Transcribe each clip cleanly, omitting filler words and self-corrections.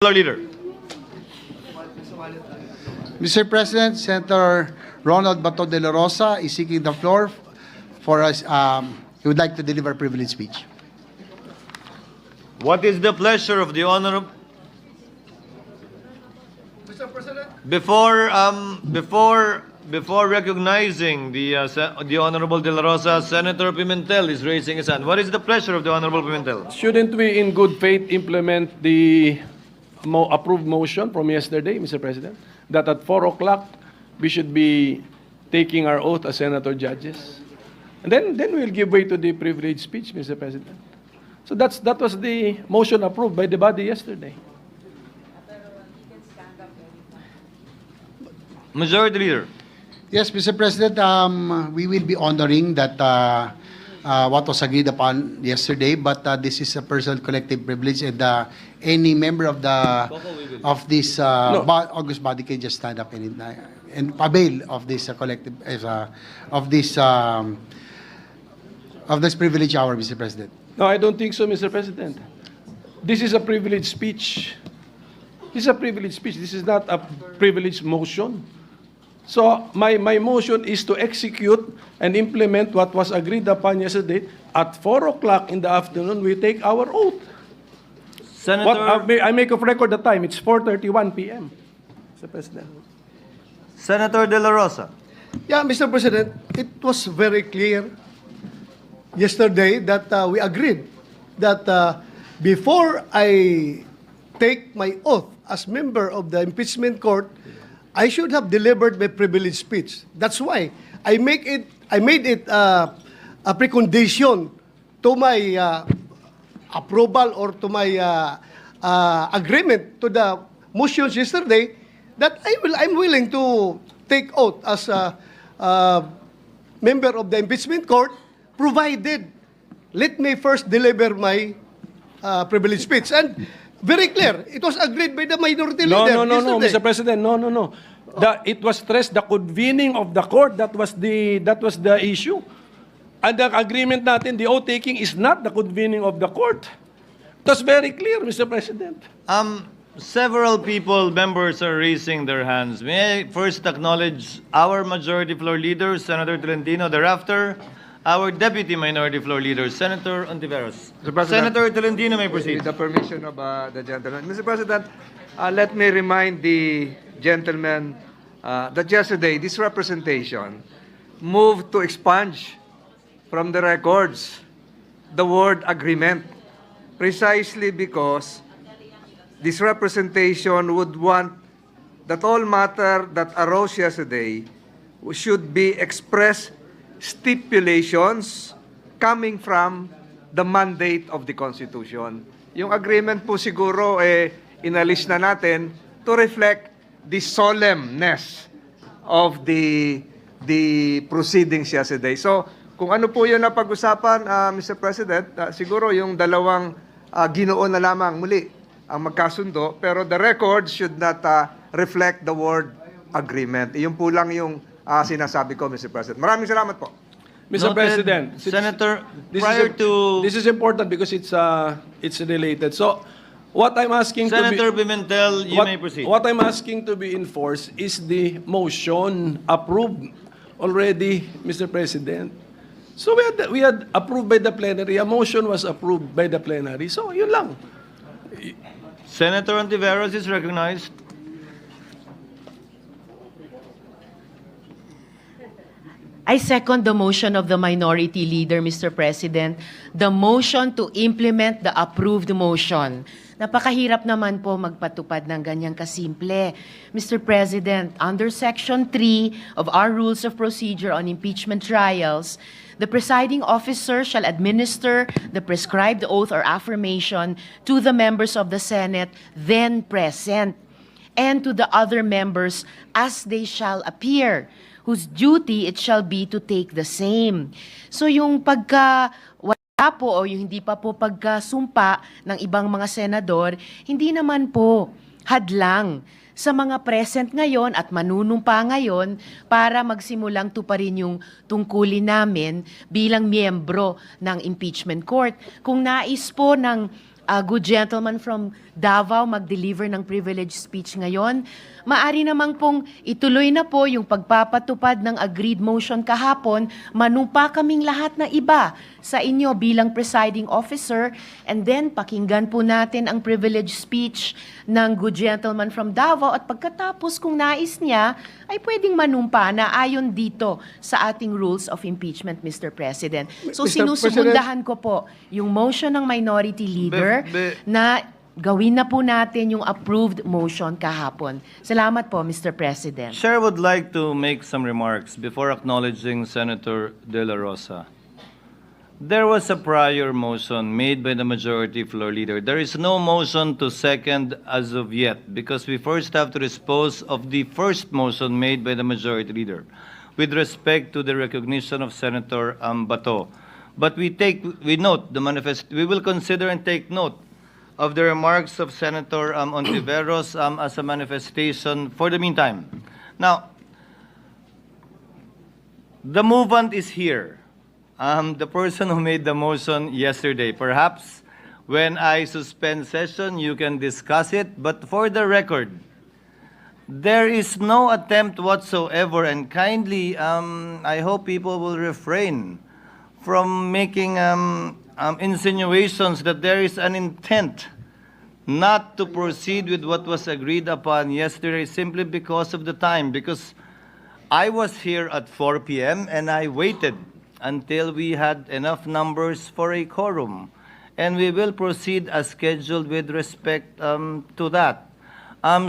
Leader. Mr. President, Senator Ronald Bato de la Rosa is seeking the floor for us. He would like to deliver a privilege speech. What is the pleasure of the honorable? Mr. President. Before recognizing the honorable de la Rosa, Senator Pimentel is raising his hand. What is the pleasure of the honorable Pimentel? Shouldn't we, in good faith, implement the approved motion from yesterday, Mr. President, that at 4 o'clock we should be taking our oath as senator judges? And then we'll give way to the privilege speech, Mr. President. So that was the motion approved by the body yesterday. Majority Leader. Yes, Mr. President, we will be honoring that what was agreed upon yesterday, but this is a personal collective privilege, and any member of this August body can just stand up and avail of this collective of this privilege hour, Mr. President. No, I don't think so, Mr. President. This is a privilege speech. This is a privilege speech. This is not a privilege motion. So my motion is to execute and implement what was agreed upon yesterday. At 4 o'clock in the afternoon, we take our oath. Senator, I make of record the time. It's 4:31 p.m. Mr. President. Senator de la Rosa. Yeah, Mr. President, it was very clear yesterday that we agreed that before I take my oath as member of the impeachment court, I should have delivered my privilege speech. That's why I made it a precondition to my approval or to my agreement to the motions yesterday that I'm willing to take oath as a member of the impeachment court, provided let me first deliver my privilege speech. And very clear, it was agreed by the minority leader. No, Mr. President, no. It was stressed the convening of the court. That was the issue. And the agreement natin, the oath taking is not the convening of the court. It was very clear, Mr. President. Several members are raising their hands. May I first acknowledge our Majority Floor Leader, Senator Tolentino. Thereafter, our Deputy Minority Floor Leader, Senator Ontiveros. Senator Tolentino may proceed. With the permission of the gentleman. Mr. President, let me remind the gentleman that yesterday this representation moved to expunge from the records the word agreement, precisely because this representation would want that all matter that arose yesterday should be expressed stipulations coming from the mandate of the Constitution. Yung agreement po siguro inalis na natin to reflect the solemnness of the proceedings yesterday. So, kung ano po yun na pag-usapan, Mr. President, siguro yung dalawang ginoon na lamang muli ang magkasundo, pero the record should not reflect the word agreement. Iyon po lang yung sinasabi ko, Mr. President. Maraming salamat po. Mr. Noted. President, Senator, this is important because it's related. So, what I'm asking Senator Pimentel, you may proceed. What I'm asking to be enforced is the motion approved already, Mr. President. So we had approved by the plenary. A motion was approved by the plenary. So yun lang. Senator Ontiveros is recognized. I second the motion of the minority leader, Mr. President, the motion to implement the approved motion. Napakahirap naman po magpatupad ng ganyang kasimple. Mr. President, under Section 3 of our Rules of Procedure on Impeachment Trials, the presiding officer shall administer the prescribed oath or affirmation to the members of the Senate then present and to the other members as they shall appear, whose duty it shall be to take the same. So yung wala po o yung hindi pa po pagkasumpa ng ibang mga senador, hindi naman po hadlang sa mga present ngayon at manunumpa ngayon para magsimulang tuparin yung tungkulin namin bilang miyembro ng impeachment court. Kung nais po ng good gentleman from Davao mag-deliver ng privilege speech ngayon. Maari namang pong ituloy na po yung pagpapatupad ng agreed motion kahapon, manumpa kaming lahat na iba sa inyo bilang presiding officer, and then pakinggan po natin ang privilege speech ng good gentleman from Davao, at pagkatapos kung nais niya, ay pwedeng manumpa na ayon dito sa ating rules of impeachment, Mr. President. So Mr. sinusugundahan ko po yung motion ng minority leader na gawin na po natin yung approved motion kahapon. Salamat po, Mr. President. Chair would like to make some remarks before acknowledging Senator De La Rosa. There was a prior motion made by the majority floor leader. There is no motion to second as of yet because we first have to dispose of the first motion made by the majority leader with respect to the recognition of Senator Bato. But we note the we will consider and take note of the remarks of Senator Ontiveros as a manifestation for the meantime. Now, the movant is here. The person who made the motion yesterday. Perhaps when I suspend session, you can discuss it. But for the record, there is no attempt whatsoever, and kindly, I hope people will refrain from making insinuations that there is an intent not to proceed with what was agreed upon yesterday simply because of the time. Because I was here at 4 p.m. and I waited until we had enough numbers for a quorum. And we will proceed as scheduled with respect to that.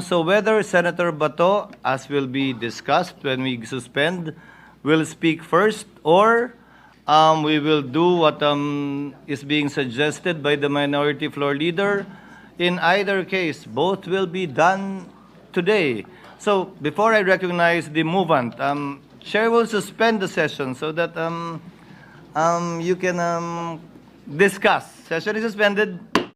So whether Senator Bato, as will be discussed when we suspend, will speak first, or we will do what is being suggested by the minority floor leader. In either case, both will be done today. So before I recognize the movant, Chair will suspend the session so that you can discuss. Session is suspended.